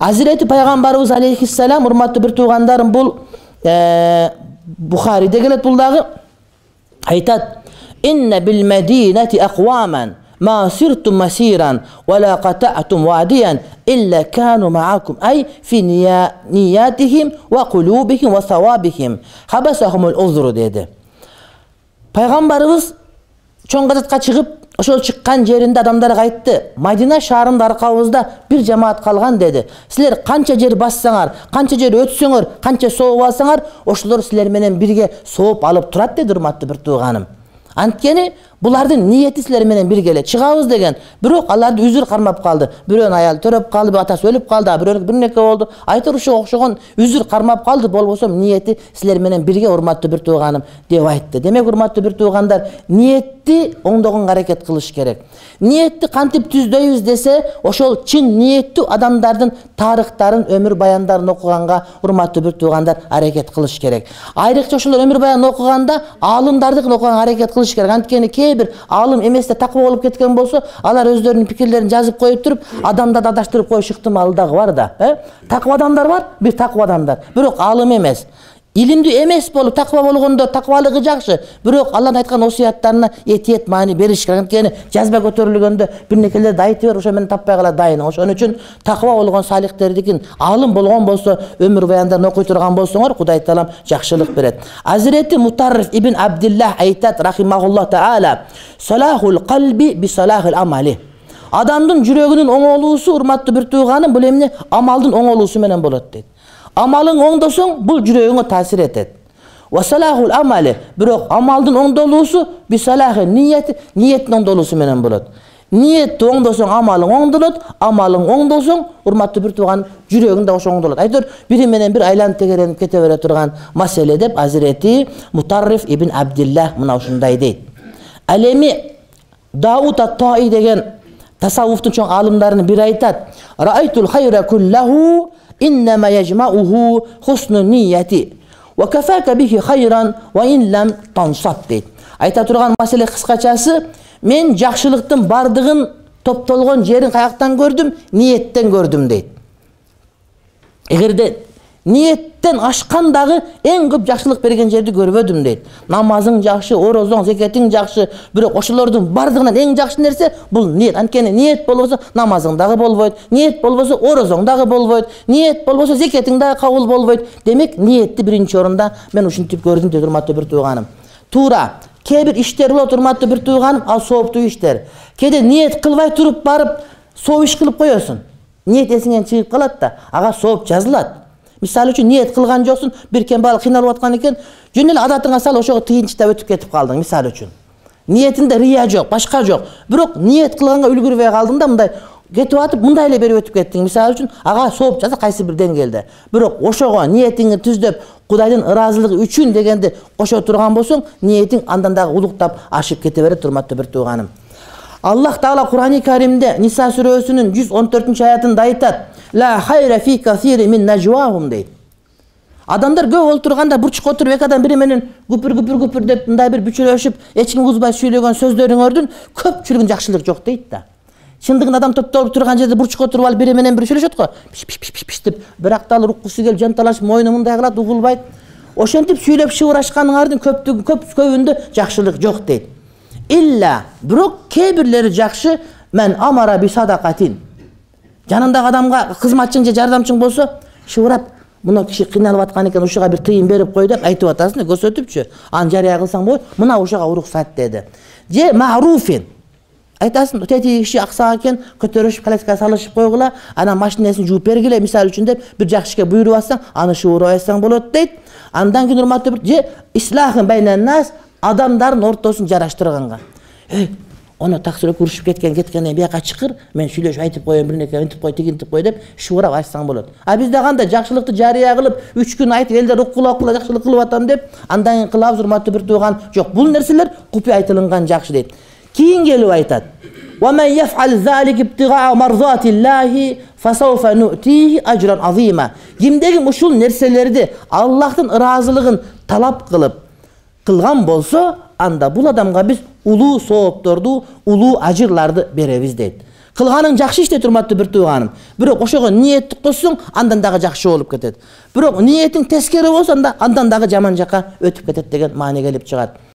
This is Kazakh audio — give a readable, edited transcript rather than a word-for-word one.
Hazreti Peygamberimiz aleyhisselam hurmatlı bir tuğandarım bul Bukhari'de gelet buldağı aytat inne bil medineti akvamen ma sirtum masiran ve la qata'tum vadiyan illa kanu ma'akum ay fi niyatihim ve kulubihim ve savabihim habasahumul uzru dedi. Peygamberimiz çoğunqazatqa çıkıp ошол чыккан жеринде адамдарга айтты. Мадина шаарында аркабызда бир жамаат калган dedi. Силер канча жер бассаңар, канча жер өтсөңөр, канча сооп алсаңар, ошолор силер менен бирге сооп алып турат dedi урматтуу бир тууганым. Анткени булардын ниети силер менен бирге эле чыгабыз деген. Бирок аларды үзүр кармап калды. Бирөөнүн аялы төрөп калды, атасы өлүп калды, бирөөнүн бир неке болду. Айтыр ушуга окшогон үзүр кармап калды, болбосо ниети силер менен бирге урматтуу бир тууганым деп айтты. Демек урматтуу бир туугандар, ниетти оңдогонго аракет кылыш керек. Ниетти кантип түздөйбүз десе, ошол чын ниеттүү адамдардын тарыхтарын, өмүр баяндарын окуганга урматтуу бир туугандар аракет кылыш керек. Айрыкча ошолор өмүр баянын окуганда аалымдардыкын окуганга аракет кылыш керек. Анткени bir alım emesте takva olup ketken bolsa, alar özlerinin pikirlerini жазып koyup durup, adamda adaştırıp koyuş ihtimali da var da. Takva adamlar var, bir takva adamlar. Birok alım emes. İlimli emes bolup takva bolganda takvalığı jakşı. Birok Allah'ın aytkan osiyatlarına etiyet mani beriş керек. Antkeni жазба көтөрүлгөндө bir nekeler de aytı ver, ошо мени таппай кала дайын. Ошон үчүн takva болгон салихтердикин алым болгон болсо, өмүр баяндарын окуй турган болсоңор, Кудай Таалам жакшылык берет. Hazreti Mutarrif ibn Abdullah aytat rahimahullah taala, "Salahul qalbi bi salahil amali." Adamdын жүрөгүнүн оңолуусу урматтуу бир тууганым, бул эмне амалдын оңолуусу менен болот дейт. Амалың оңдосоң, бул жүрөгүңө таасир этет. Wa salahul amali, бирок амалдын оңдолуусу би салахи нияти, ниеттин оңдолуусу менен болот. Ниетти оңдосоң, амалың оңдолот, амалың оңдосоң, урматтуу бир тууган жүрөгүң да ошо оңдолот. Айтор, бири менен бир айланып тегеренип кете бере турган маселе деп Hazreti Mutarrif ibn Abdullah мына ушундай дейт. Ал эми Дауд ат-Таи деген tasavvuftun çoğun alimlerini bir aytat. Ra'aytul hayra kullahu innema yecma'uhu husnun niyeti ve kefâke bihi hayran ve in lem tansat deyt. Ayta turgan mesele kıskaçası, men jakşılıktın bardığın toptolgon jerin kayaktan gördüm, niyetten gördüm deyt. Egerde niyetten aşkandagı en köp jakşılık bergen жерди көрбөдүм дейт. Намазың жакшы, орозоң, зекетиң жакшы, бирок ошолордун бардыгынан эң жакшы нерсе бул ниет. Анткени ниет болбосо намазың дагы болбойт, ниет болбосо орозоң дагы болбойт, ниет болбосо зекетиң дагы кабыл болбойт. Демек ниетти биринчи орунда мен ушинтип көрдүм дейт урматтуу бир тууганым. Туура, кээ бир иштер болот урматтуу бир тууганым, ал сооптуу иштер. Кээде ниет кылбай туруп барып сооп иш кылып коёсуң. Ниет эсиңен чыгып калат да, ага сооп жазылат. Misal üçün niyet kılgan joksun, bir kembal kıynalып atkan eken, jөн эле адатыңа сал ошого тыйынчта өтүп кетип калдың, misal üçün. Niyetinde riya жок, башка жок. Бирок niyet кылганга үлгүрбөй калдың да, мындай кетип атып, мындай эле берип өтүп кеттиң. Misal üçün ага сооп жаза кайсы бир деңгээлде. Бирок ошого ниетиңди түздөп, Кудайдын ыраазылыгы үчүн дегенди кошо турган болсоң, ниетиң андан дагы улуктап ашып кете берет, урматтуу бир тууганым. Allah Taala Kur'an-ı Kerim'de Nisa suresinin 114. ayetinde aytat. La hayra fi kasiri min najwahum deyt. Adamlar көп olturganda burçuk oturup ekadan biri menen güpür dep mындай bir bütçülöşüp eç kim uzbay söylөгөн сөздөрүңөрдүн көпчүлүгүн жакшылык жок дейт да. Чындыгында адам топтолуп турган жерде бурчук отуруп алып бiri менен бир сөйлөшөт го. Пиш деп бирок дал руккусу келип жанталашып мойну мындай кылат, угулбайт. Ошентип сүйлөп шыбырашканыңардын көпүндө жакшылык жок дейт. İlla birok kebirleri jakşı men amara bi sadaqatin. Janındагы адамга кызматчың же жардамчың болсо, шыбырап, мына киши кыйналып аткан экен, ушуга бир тыйын берип кой деп айтып атасың, көрсөтүпчү. Аны жарыя кылсаң болот, мына ушуга уруксат деди. Же мa'rufin. Айтасың, тети киши аксак экен, көтөрүшүп коллекцияга салышып койгула, анан машинесин жууп бергиле, мисалы үчүн деп бир жакшы ишке буйруп атсаң, аны шыбырып айтсаң болот дейт. Андан кийин урматтуу бир же ислахын байнан нас, адамдардын ортосун жараштырганга. Onu taksirle kuruşup ketkenden biyaka çıkır, men süylöşüp aytıp koyayım, bir neke intip koy, tikintip koy deyip, şuurap açsan bolot. Bizde kanda jakşılıkты jariya kılıp, 3 gün aytıp, elde rukkula jakşılık kılıp atam deyip, andan kılap zurmatı bir tuğan, yok, bul nerseler kupi aytılıngan jakşı deyip. Keyin gelip aytat. وَمَنْ يَفْعَلْ ذَٰلِكِ ابْتِغَاءَ مَرْضَاتِ اللّٰهِ فَسَوْفَ نُؤْتِيهِ اَجْرًا عَظ۪يمًا. Kimdeki uşul nerselerdi Allah'ın ırazılığın talap kılıp, kılgan bolsa, anda bul adamga biz ulu sooptordu, ulu ajırlardı berebiz deyt. Кылганың жакшы иште турматтуу бир тууганым. Бирок ошого ниеттик кылсаң, андан дагы жакшы болуп кетет. Бирок ниетиң тескери болсо, андан дагы жаман жакка өтүп кетет деген маани келип чыгат.